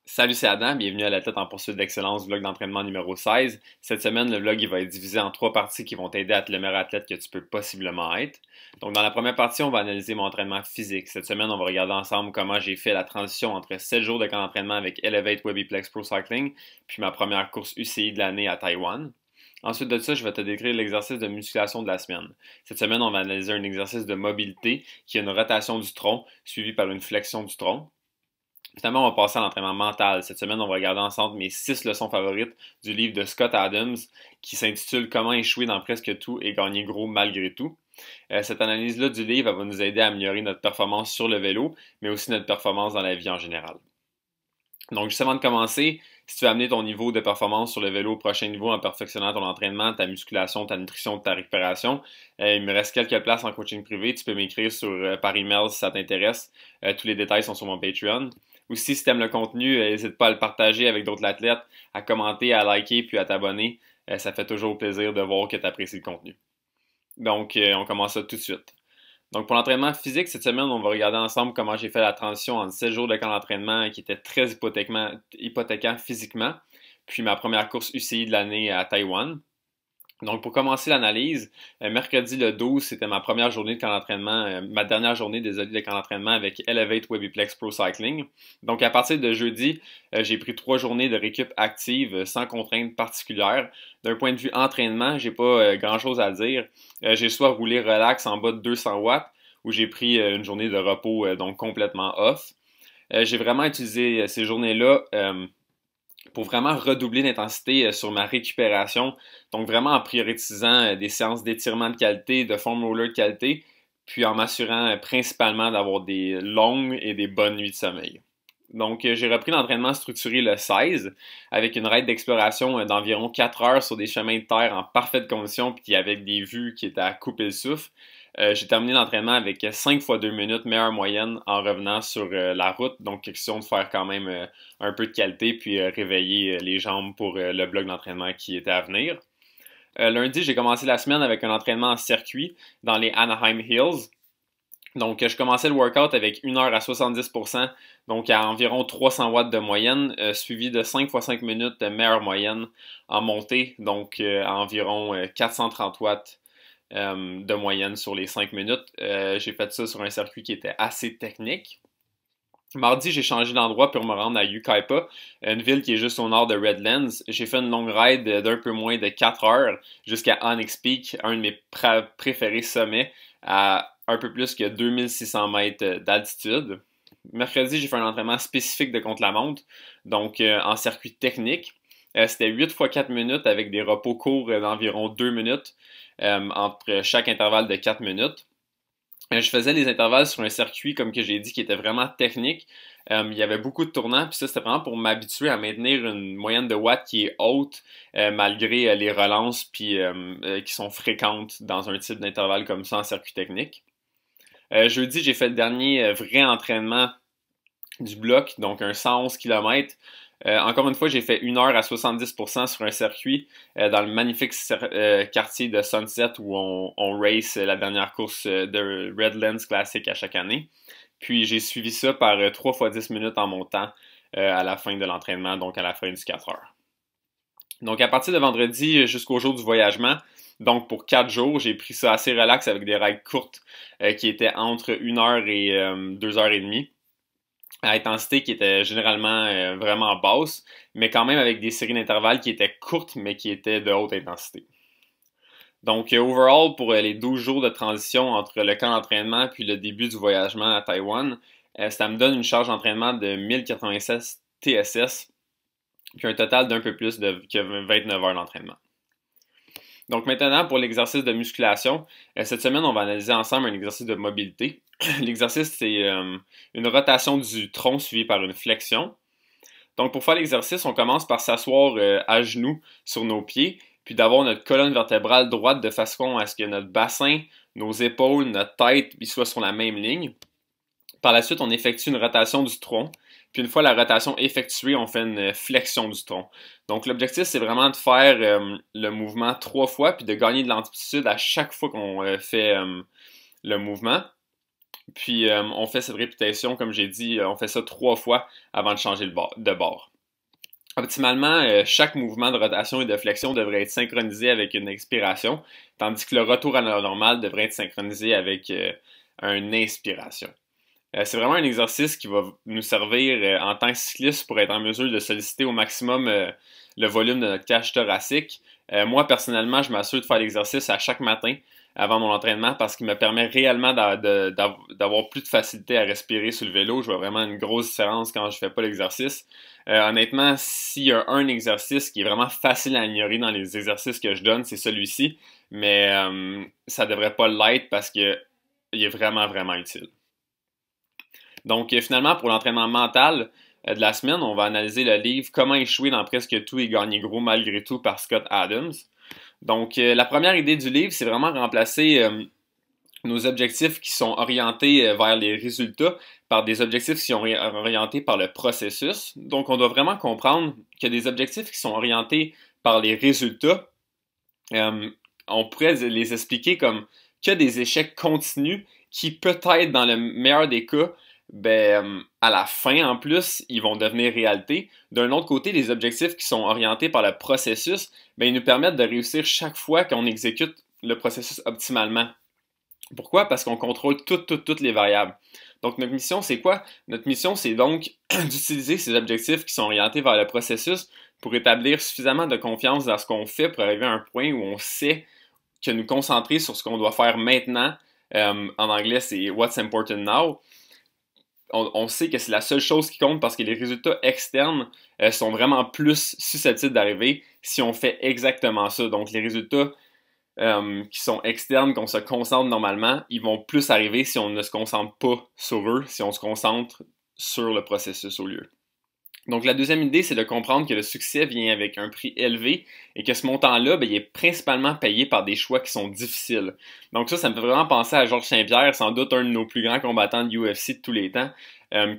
Salut, c'est Adam, bienvenue à la tête en poursuite d'excellence, vlog d'entraînement numéro 16. Cette semaine, le vlog il va être divisé en trois parties qui vont t'aider à être le meilleur athlète que tu peux possiblement être. Donc dans la première partie, on va analyser mon entraînement physique. Cette semaine, on va regarder ensemble comment j'ai fait la transition entre 7 jours de camp d'entraînement avec Elevate Webiplex Pro Cycling, puis ma première course UCI de l'année à Taïwan. Ensuite de ça, je vais te décrire l'exercice de musculation de la semaine. Cette semaine, on va analyser un exercice de mobilité qui est une rotation du tronc suivie par une flexion du tronc. Finalement, on va passer à l'entraînement mental. Cette semaine, on va regarder ensemble mes 6 leçons favorites du livre de Scott Adams qui s'intitule Comment échouer dans presque tout et gagner gros malgré tout. Cette analyse-là du livre va nous aider à améliorer notre performance sur le vélo, mais aussi notre performance dans la vie en général. Donc, juste avant de commencer, si tu veux amener ton niveau de performance sur le vélo au prochain niveau en perfectionnant ton entraînement, ta musculation, ta nutrition, ta récupération, il me reste quelques places en coaching privé. Tu peux m'écrire par email si ça t'intéresse. Tous les détails sont sur mon Patreon. Aussi, si tu aimes le contenu, n'hésite pas à le partager avec d'autres athlètes, à commenter, à liker puis à t'abonner. Ça fait toujours plaisir de voir que tu apprécies le contenu. Donc, on commence ça tout de suite. Donc, pour l'entraînement physique, cette semaine, on va regarder ensemble comment j'ai fait la transition entre 7 jours de camp d'entraînement qui était très hypothéquant physiquement, puis ma première course UCI de l'année à Taïwan. Donc, pour commencer l'analyse, mercredi le 12, c'était ma première journée de camp d'entraînement, ma dernière journée, désolé, de camp d'entraînement avec Elevate Webiplex Pro Cycling. Donc, à partir de jeudi, j'ai pris 3 journées de récup active sans contrainte particulière. D'un point de vue entraînement, j'ai pas grand-chose à dire. J'ai soit roulé relax en bas de 200 watts ou j'ai pris une journée de repos, donc complètement off. J'ai vraiment utilisé ces journées-là pour vraiment redoubler l'intensité sur ma récupération. Donc vraiment en prioritisant des séances d'étirement de qualité, de foam roller de qualité, puis en m'assurant principalement d'avoir des longues et des bonnes nuits de sommeil. Donc j'ai repris l'entraînement structuré le 16 avec une raid d'exploration d'environ 4 heures sur des chemins de terre en parfaite condition puis avec des vues qui étaient à couper le souffle. J'ai terminé l'entraînement avec 5 fois 2 minutes, meilleure moyenne en revenant sur la route. Donc, question de faire quand même un peu de qualité puis réveiller les jambes pour le bloc d'entraînement qui était à venir. Lundi, j'ai commencé la semaine avec un entraînement en circuit dans les Anaheim Hills. Donc, je commençais le workout avec 1 heure à 70%, donc à environ 300 watts de moyenne, suivi de 5 fois 5 minutes de meilleure moyenne en montée, donc à environ 430 watts de moyenne sur les 5 minutes. J'ai fait ça sur un circuit qui était assez technique. Mardi, j'ai changé d'endroit pour me rendre à Yucaipa, une ville qui est juste au nord de Redlands. J'ai fait une longue ride d'un peu moins de 4 heures jusqu'à Onyx Peak, un de mes préférés sommets, à un peu plus que 2600 mètres d'altitude. Mercredi, j'ai fait un entraînement spécifique de contre-la-montre, donc en circuit technique. C'était 8 fois 4 minutes avec des repos courts d'environ 2 minutes entre chaque intervalle de 4 minutes. Je faisais les intervalles sur un circuit, comme que j'ai dit, qui était vraiment technique. Il y avait beaucoup de tournants, puis ça, c'était vraiment pour m'habituer à maintenir une moyenne de watts qui est haute, malgré les relances puis, qui sont fréquentes dans un type d'intervalle comme ça en circuit technique. Jeudi, j'ai fait le dernier vrai entraînement du bloc, donc un 111 km. Encore une fois, j'ai fait 1 heure à 70% sur un circuit dans le magnifique quartier de Sunset où on race la dernière course de Redlands Classic à chaque année. Puis j'ai suivi ça par 3 fois 10 minutes en montant à la fin de l'entraînement, donc à la fin du 4 heures. Donc à partir de vendredi jusqu'au jour du voyagement, donc pour 4 jours, j'ai pris ça assez relax avec des rides courtes qui étaient entre 1 heure et 2 heures et demie à intensité qui était généralement vraiment basse, mais quand même avec des séries d'intervalles qui étaient courtes, mais qui étaient de haute intensité. Donc, overall, pour les 12 jours de transition entre le camp d'entraînement puis le début du voyagement à Taïwan, ça me donne une charge d'entraînement de 1096 TSS, puis un total d'un peu plus que 29 heures d'entraînement. Donc maintenant, pour l'exercice de musculation, cette semaine, on va analyser ensemble un exercice de mobilité. L'exercice, c'est une rotation du tronc suivie par une flexion. Donc pour faire l'exercice, on commence par s'asseoir à genoux sur nos pieds, puis d'avoir notre colonne vertébrale droite de façon à ce que notre bassin, nos épaules, notre tête soient sur la même ligne. Par la suite, on effectue une rotation du tronc. Puis une fois la rotation effectuée, on fait une flexion du tronc. Donc l'objectif, c'est vraiment de faire le mouvement 3 fois, puis de gagner de l'amplitude à chaque fois qu'on fait le mouvement. Puis on fait cette répétition, comme j'ai dit, on fait ça 3 fois avant de changer de bord. Optimalement, chaque mouvement de rotation et de flexion devrait être synchronisé avec une expiration, tandis que le retour à la normale devrait être synchronisé avec une inspiration. C'est vraiment un exercice qui va nous servir en tant que cycliste pour être en mesure de solliciter au maximum le volume de notre cage thoracique. Moi, personnellement, je m'assure de faire l'exercice à chaque matin avant mon entraînement parce qu'il me permet réellement d'avoir plus de facilité à respirer sur le vélo. Je vois vraiment une grosse différence quand je fais pas l'exercice. Honnêtement, s'il y a un exercice qui est vraiment facile à ignorer dans les exercices que je donne, c'est celui-ci. Mais ça devrait pas l'être parce qu'il est vraiment, vraiment utile. Donc, finalement, pour l'entraînement mental de la semaine, on va analyser le livre Comment échouer dans presque tout et gagner gros malgré tout par Scott Adams. Donc, la première idée du livre, c'est vraiment remplacer nos objectifs qui sont orientés vers les résultats par des objectifs qui sont orientés par le processus. Donc, on doit vraiment comprendre que des objectifs qui sont orientés par les résultats, on pourrait les expliquer comme que des échecs continus qui, peut-être, dans le meilleur des cas, à la fin, en plus, ils vont devenir réalité. D'un autre côté, les objectifs qui sont orientés par le processus, ils nous permettent de réussir chaque fois qu'on exécute le processus optimalement. Pourquoi? Parce qu'on contrôle toutes les variables. Donc, notre mission, c'est quoi? Notre mission, c'est donc d'utiliser ces objectifs qui sont orientés vers le processus pour établir suffisamment de confiance dans ce qu'on fait pour arriver à un point où on sait que nous concentrer sur ce qu'on doit faire maintenant. En anglais, c'est What's important now. On sait que c'est la seule chose qui compte parce que les résultats externes sont vraiment plus susceptibles d'arriver si on fait exactement ça. Donc, les résultats qui sont externes, qu'on se concentre normalement, ils vont plus arriver si on ne se concentre pas sur eux, si on se concentre sur le processus au lieu. Donc, la deuxième idée, c'est de comprendre que le succès vient avec un prix élevé et que ce montant-là, il est principalement payé par des choix qui sont difficiles. Donc ça me fait vraiment penser à Georges Saint-Pierre, sans doute un de nos plus grands combattants de UFC de tous les temps,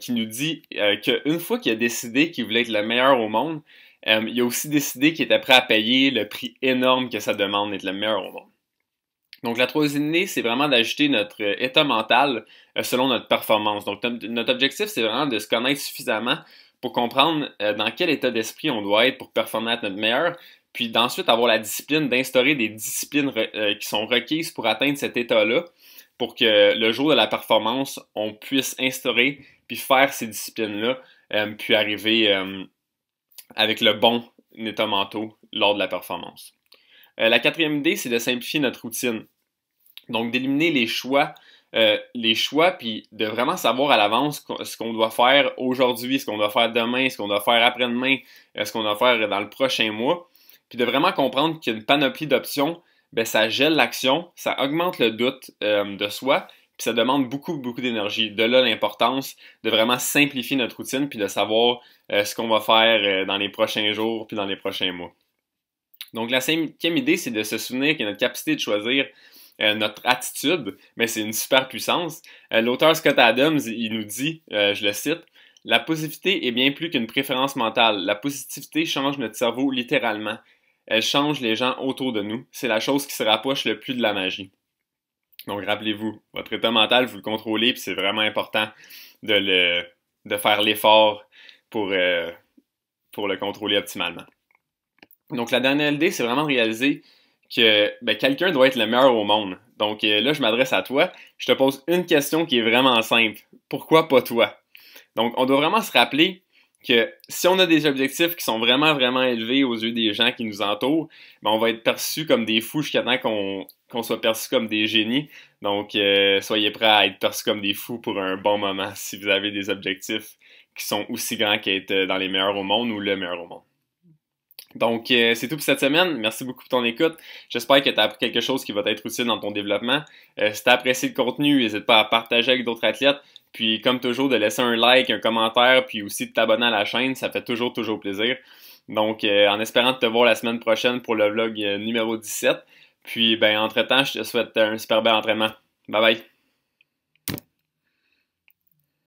qui nous dit qu'une fois qu'il a décidé qu'il voulait être le meilleur au monde, il a aussi décidé qu'il était prêt à payer le prix énorme que ça demande d'être le meilleur au monde. Donc la troisième idée, c'est vraiment d'ajuster notre état mental selon notre performance. Donc notre objectif, c'est vraiment de se connaître suffisamment pour comprendre dans quel état d'esprit on doit être pour performer à notre meilleur, puis d'ensuite avoir la discipline d'instaurer des disciplines qui sont requises pour atteindre cet état-là, pour que le jour de la performance, on puisse instaurer puis faire ces disciplines-là, puis arriver avec le bon état mental lors de la performance. La quatrième idée, c'est de simplifier notre routine. Donc d'éliminer les choix, puis de vraiment savoir à l'avance ce qu'on doit faire aujourd'hui, ce qu'on doit faire demain, ce qu'on doit faire après-demain, ce qu'on doit faire dans le prochain mois, puis de vraiment comprendre qu'il y a une panoplie d'options, ça gèle l'action, ça augmente le doute de soi, puis ça demande beaucoup d'énergie. De là l'importance de vraiment simplifier notre routine, puis de savoir ce qu'on va faire dans les prochains jours, puis dans les prochains mois. Donc la cinquième idée, c'est de se souvenir que notre capacité de choisir notre attitude, mais c'est une super puissance. L'auteur Scott Adams, il nous dit, je le cite, « La positivité est bien plus qu'une préférence mentale. La positivité change notre cerveau littéralement. Elle change les gens autour de nous. C'est la chose qui se rapproche le plus de la magie. » Donc rappelez-vous, votre état mental, vous le contrôlez, puis c'est vraiment important de faire l'effort pour le contrôler optimalement. Donc la dernière idée, c'est vraiment de réaliser que quelqu'un doit être le meilleur au monde. Donc là, je m'adresse à toi. Je te pose une question qui est vraiment simple. Pourquoi pas toi? Donc, on doit vraiment se rappeler que si on a des objectifs qui sont vraiment élevés aux yeux des gens qui nous entourent, on va être perçu comme des fous jusqu'à temps qu'on soit perçu comme des génies. Donc, soyez prêts à être perçus comme des fous pour un bon moment si vous avez des objectifs qui sont aussi grands qu'être dans les meilleurs au monde ou le meilleur au monde. Donc, c'est tout pour cette semaine. Merci beaucoup pour ton écoute. J'espère que tu as appris quelque chose qui va t'être utile dans ton développement. Si tu as apprécié le contenu, n'hésite pas à partager avec d'autres athlètes. Puis, comme toujours, de laisser un like, un commentaire, puis aussi de t'abonner à la chaîne. Ça fait toujours plaisir. Donc, en espérant te voir la semaine prochaine pour le vlog numéro 17. Puis, entre-temps, je te souhaite un super bel entraînement. Bye bye!